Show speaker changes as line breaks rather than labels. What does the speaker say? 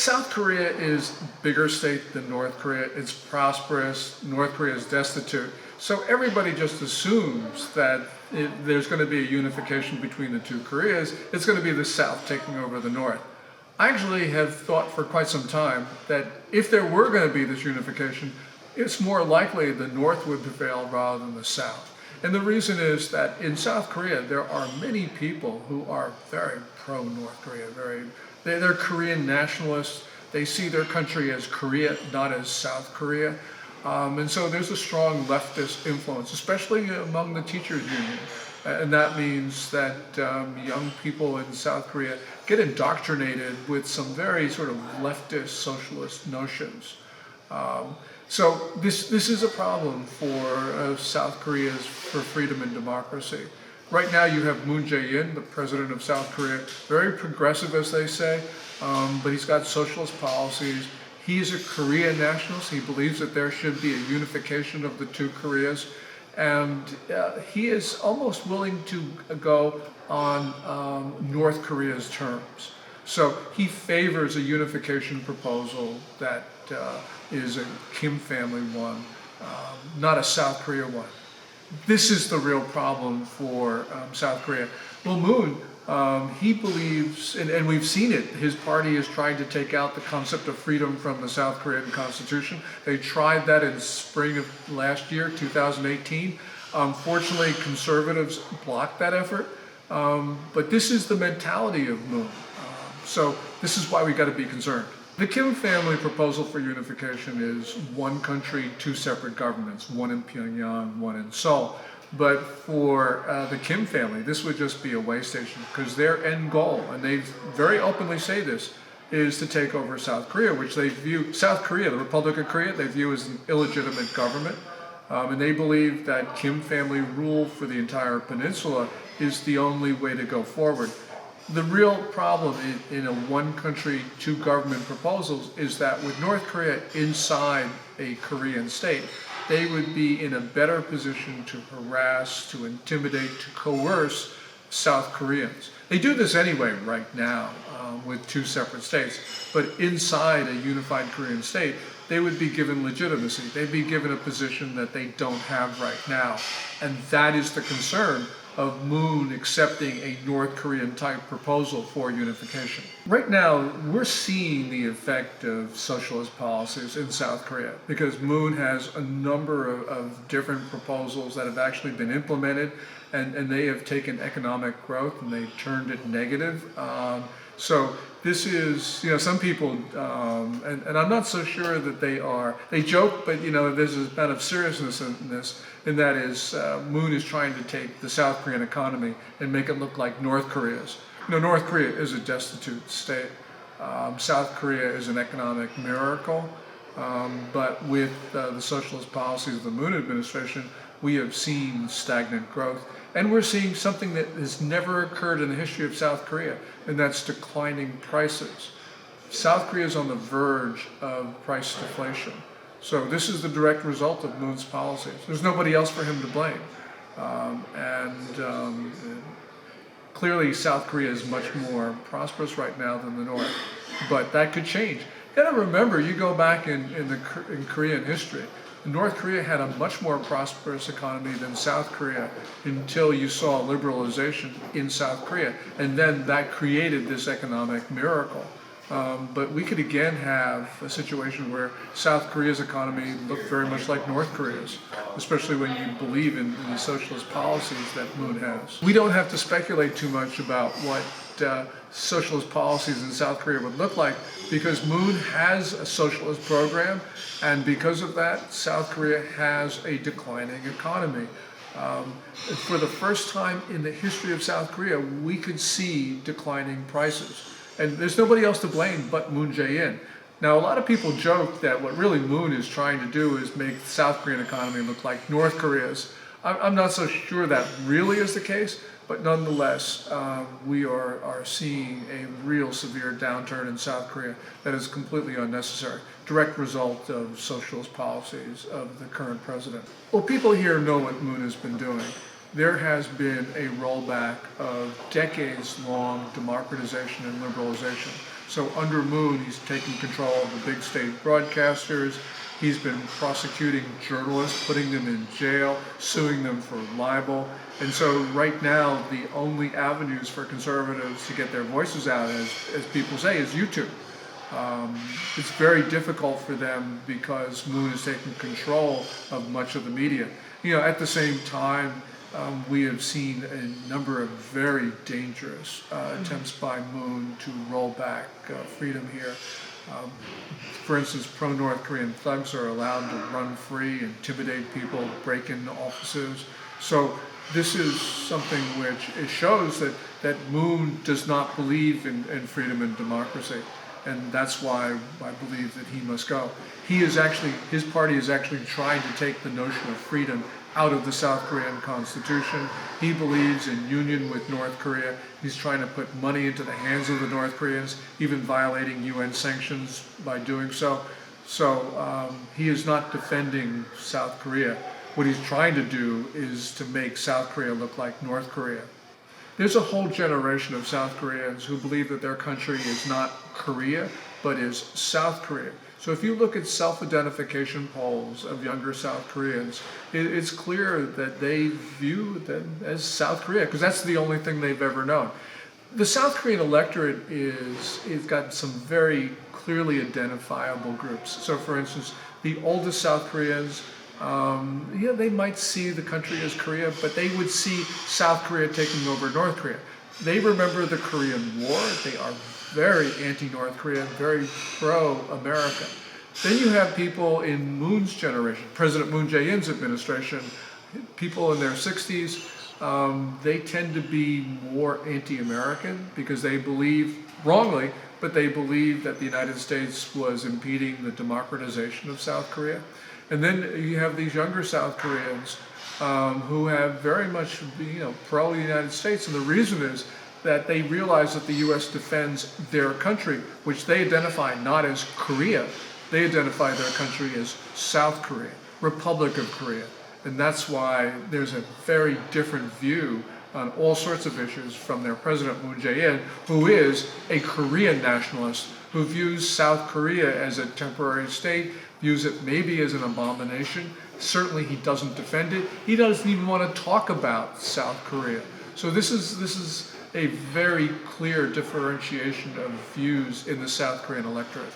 South Korea is a bigger state than North Korea. It's prosperous. North Korea is destitute. So everybody just assumes that there's going to be a unification between the two Koreas. It's going to be the South taking over the North. I actually have thought for quite some time that if there were going to be this unification, it's more likely the North would prevail rather than the South. And the reason is that in South Korea, there are many people who are very pro-North Korea. They're Korean nationalists. They see their country as Korea, not as South Korea. And so there's a strong leftist influence, especially among the teachers union. And that means that young people in South Korea get indoctrinated with some very sort of leftist socialist notions. So this is a problem for South Korea's for freedom and democracy. Right now you have Moon Jae-in, the president of South Korea, very progressive as they say, but he's got socialist policies. He's a Korean nationalist. He believes that there should be a unification of the two Koreas. And he is almost willing to go on North Korea's terms. So he favors a unification proposal that is a Kim family one, not a South Korea one. This is the real problem for South Korea. Well, Moon, he believes, and we've seen it, his party is trying to take out the concept of freedom from the South Korean constitution. They tried that in spring of last year, 2018. Fortunately, conservatives blocked that effort. But this is the mentality of Moon. So this is why we got to be concerned. The Kim family proposal for unification is one country, two separate governments, one in Pyongyang, one in Seoul. But for the Kim family, this would just be a way station because their end goal, and they very openly say this, is to take over South Korea, which they view, South Korea, the Republic of Korea, they view as an illegitimate government. And they believe that Kim family rule for the entire peninsula is the only way to go forward. The real problem in a one country, two government proposals is that with North Korea inside a Korean state, they would be in a better position to harass, to intimidate, to coerce South Koreans. They do this anyway right now with two separate states, but inside a unified Korean state, they would be given legitimacy. They'd be given a position that they don't have right now. And that is the concern of Moon accepting a North Korean type proposal for unification. Right now, we're seeing the effect of socialist policies in South Korea because Moon has a number of different proposals that have actually been implemented and they have taken economic growth and they've turned it negative. So this is, some people, and I'm not so sure that they joke, but there's a amount of seriousness in this, and that is Moon is trying to take the South Korean economy and make it look like North Korea's. North Korea is a destitute state. South Korea is an economic miracle, but with the socialist policies of the Moon administration, we have seen stagnant growth. And we're seeing something that has never occurred in the history of South Korea, and that's declining prices. South Korea is on the verge of price deflation. So this is the direct result of Moon's policies. There's nobody else for him to blame. Clearly South Korea is much more prosperous right now than the North, but that could change. You gotta remember, you go back in Korean history, North Korea had a much more prosperous economy than South Korea until you saw liberalization in South Korea. And then that created this economic miracle. But we could again have a situation where South Korea's economy looked very much like North Korea's, especially when you believe in the socialist policies that Moon has. We don't have to speculate too much about what socialist policies in South Korea would look like because Moon has a socialist program, and because of that, South Korea has a declining economy. For the first time in the history of South Korea, we could see declining prices. And there's nobody else to blame but Moon Jae-in. Now, a lot of people joke that what really Moon is trying to do is make the South Korean economy look like North Korea's. I'm not so sure that really is the case, but nonetheless, we are seeing a real severe downturn in South Korea that is completely unnecessary, direct result of socialist policies of the current president. Well, people here know what Moon has been doing. There has been a rollback of decades-long democratization and liberalization. So under Moon, he's taken control of the big state broadcasters. He's been prosecuting journalists, putting them in jail, suing them for libel. And so right now, the only avenues for conservatives to get their voices out, as people say, is YouTube. It's very difficult for them because Moon has taken control of much of the media. At the same time, we have seen a number of very dangerous attempts by Moon to roll back freedom here. For instance, pro-North Korean thugs are allowed to run free, intimidate people, break into offices. So this is something which it shows that Moon does not believe in freedom and democracy. And that's why I believe that he must go. His party is actually trying to take the notion of freedom out of the South Korean constitution. He believes in union with North Korea. He's trying to put money into the hands of the North Koreans, even violating UN sanctions by doing so. So he is not defending South Korea. What he's trying to do is to make South Korea look like North Korea. There's a whole generation of South Koreans who believe that their country is not Korea, but is South Korea. So if you look at self-identification polls of younger South Koreans, it's clear that they view them as South Korea, because that's the only thing they've ever known. The South Korean electorate is got some very clearly identifiable groups. So for instance, the oldest South Koreans, they might see the country as Korea, but they would see South Korea taking over North Korea. They remember the Korean War. They are very anti-North Korea, very pro-America. Then you have people in Moon's generation, President Moon Jae-in's administration, people in their 60s, they tend to be more anti-American because they believe, wrongly, but they believe that the United States was impeding the democratization of South Korea. And then you have these younger South Koreans who have very much, pro the United States, and the reason is that they realize that the U.S. defends their country, which they identify not as Korea, they identify their country as South Korea, Republic of Korea. And that's why there's a very different view on all sorts of issues from their president, Moon Jae-in, who is a Korean nationalist, who views South Korea as a temporary state, views it maybe as an abomination. Certainly he doesn't defend it. He doesn't even want to talk about South Korea. So this is a very clear differentiation of views in the South Korean electorate.